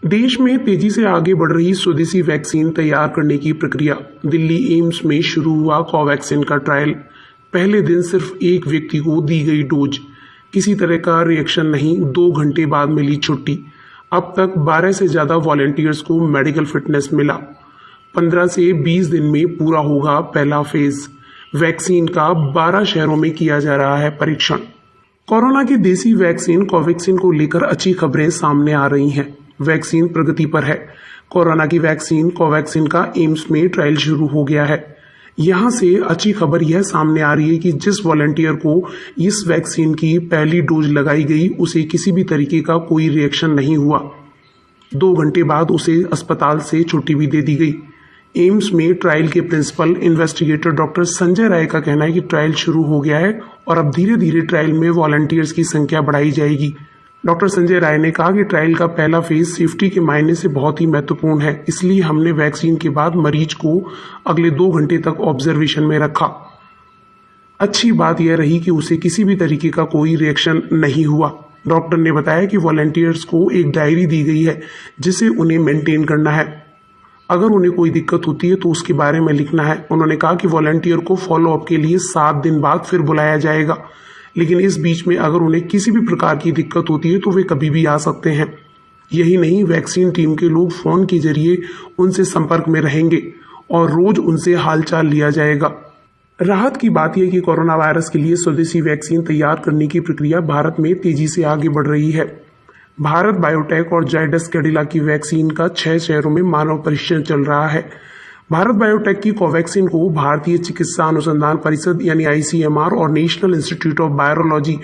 देश में तेजी से आगे बढ़ रही स्वदेशी वैक्सीन तैयार करने की प्रक्रिया। दिल्ली एम्स में शुरू हुआ कोवैक्सीन का ट्रायल। पहले दिन सिर्फ एक व्यक्ति को दी गई डोज, किसी तरह का रिएक्शन नहीं, 2 घंटे बाद मिली छुट्टी। अब तक 12 से ज़्यादा वॉलंटियर्स को मेडिकल फिटनेस मिला। 15 से 20 दिन में पूरा होगा पहला फेज। वैक्सीन का 12 शहरों में किया जा रहा है परीक्षण। कोरोना की देसी वैक्सीन कोवैक्सीन को लेकर अच्छी खबरें सामने आ रही हैं। वैक्सीन प्रगति पर है। कोरोना की वैक्सीन कोवैक्सीन का एम्स में ट्रायल शुरू हो गया है। यहां से अच्छी खबर यह सामने आ रही है कि जिस वॉलंटियर को इस वैक्सीन की पहली डोज लगाई गई उसे किसी भी तरीके का कोई रिएक्शन नहीं हुआ। 2 घंटे बाद उसे अस्पताल से छुट्टी भी दे दी गई। एम्स में ट्रायल के principal investigator doctor Sanjay Rai का कहना है कि ट्रायल शुरू हो गया है और अब धीरे धीरे ट्रायल में वॉलंटियर्स की संख्या बढ़ाई जाएगी। डॉक्टर संजय राय ने कहा कि ट्रायल का पहला फेज सेफ्टी के मायने से बहुत ही महत्वपूर्ण है, इसलिए हमने वैक्सीन के बाद मरीज को अगले 2 घंटे तक ऑब्जर्वेशन में रखा। अच्छी बात यह रही कि उसे किसी भी तरीके का कोई रिएक्शन नहीं हुआ। डॉक्टर ने बताया कि वॉलंटियर्स को एक डायरी दी गई है जिसे उन्हें मेंटेन करना है। अगर उन्हें कोई दिक्कत होती है तो उसके बारे में लिखना है। उन्होंने कहा कि वॉलंटियर को फॉलोअप के लिए 7 दिन बाद फिर बुलाया जाएगा, लेकिन इस बीच में अगर उन्हें किसी भी प्रकार की दिक्कत होती है तो वे कभी भी आ सकते हैं। यही नहीं, वैक्सीन टीम के लोग फोन के जरिए उनसे संपर्क में रहेंगे और रोज उनसे हालचाल लिया जाएगा। राहत की बात यह कि कोरोना वायरस के लिए स्वदेशी वैक्सीन तैयार करने की प्रक्रिया भारत में तेजी से आगे बढ़ रही है। भारत बायोटेक और जायडस कैडिला की वैक्सीन का 6 शहरों में मानव परीक्षण चल रहा है। भारत बायोटेक की कोवैक्सीन को भारतीय चिकित्सा अनुसंधान परिषद यानी ICMR और national institute of virology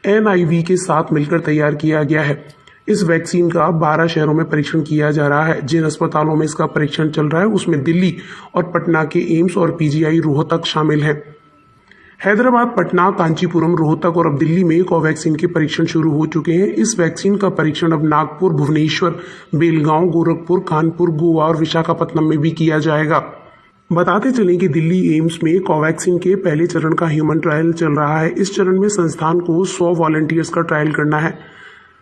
NIV के साथ मिलकर तैयार किया गया है। इस वैक्सीन का 12 शहरों में परीक्षण किया जा रहा है। जिन अस्पतालों में इसका परीक्षण चल रहा है उसमें दिल्ली और पटना के एम्स और PGI रोहतक शामिल हैं। हैदराबाद, पटना, कांचीपुरम, रोहतक और अब दिल्ली में कोवैक्सीन के परीक्षण शुरू हो चुके हैं। इस वैक्सीन का परीक्षण अब नागपुर, भुवनेश्वर, बेलगांव, गोरखपुर, कानपुर, गोवा और विशाखापत्तनम में भी किया जाएगा। बताते चलें कि दिल्ली एम्स में कोवैक्सीन के पहले चरण का ह्यूमन ट्रायल चल रहा है। इस चरण में संस्थान को 100 वॉलंटियर्स का ट्रायल करना है।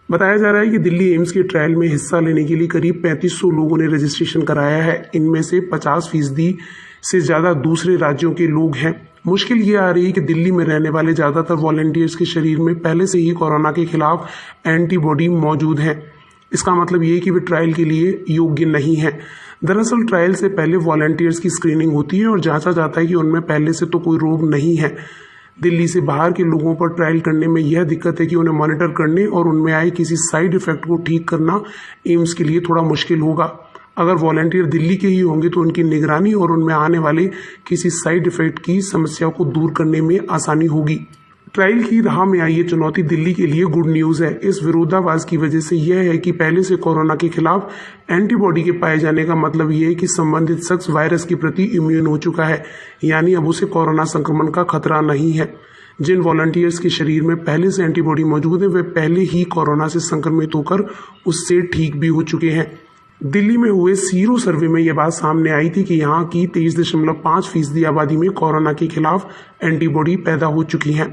बताया जा रहा है कि दिल्ली एम्स के ट्रायल में हिस्सा लेने के लिए करीब 3500 लोगों ने रजिस्ट्रेशन कराया है। इनमें से 50% से ज़्यादा दूसरे राज्यों के लोग हैं। मुश्किल ये आ रही है कि दिल्ली में रहने वाले ज़्यादातर वॉलंटियर्स के शरीर में पहले से ही कोरोना के खिलाफ एंटीबॉडी मौजूद है। इसका मतलब ये है कि वे ट्रायल के लिए योग्य नहीं हैं। दरअसल ट्रायल से पहले वॉलंटियर्स की स्क्रीनिंग होती है और जांचा जाता है कि उनमें पहले से तो कोई रोग नहीं है। दिल्ली से बाहर के लोगों पर ट्रायल करने में यह दिक्कत है कि उन्हें मॉनिटर करने और उनमें आए किसी साइड इफेक्ट को ठीक करना एम्स के लिए थोड़ा मुश्किल होगा। अगर वॉलंटियर दिल्ली के ही होंगे तो उनकी निगरानी और उनमें आने वाले किसी साइड इफेक्ट की समस्या को दूर करने में आसानी होगी। ट्रायल की राह में आई ये चुनौती दिल्ली के लिए गुड न्यूज़ है। इस विरोधाभास की वजह से यह है कि पहले से कोरोना के खिलाफ एंटीबॉडी के पाए जाने का मतलब यह है कि संबंधित शख्स वायरस के प्रति इम्यून हो चुका है, यानी अब उसे कोरोना संक्रमण का खतरा नहीं है। जिन वॉलंटियर्स के शरीर में पहले से एंटीबॉडी मौजूद है वे पहले ही कोरोना से संक्रमित होकर उससे ठीक भी हो चुके हैं। दिल्ली में हुए सीरो सर्वे में यह बात सामने आई थी कि यहाँ की 23.5% आबादी में कोरोना के खिलाफ एंटीबॉडी पैदा हो चुकी हैं।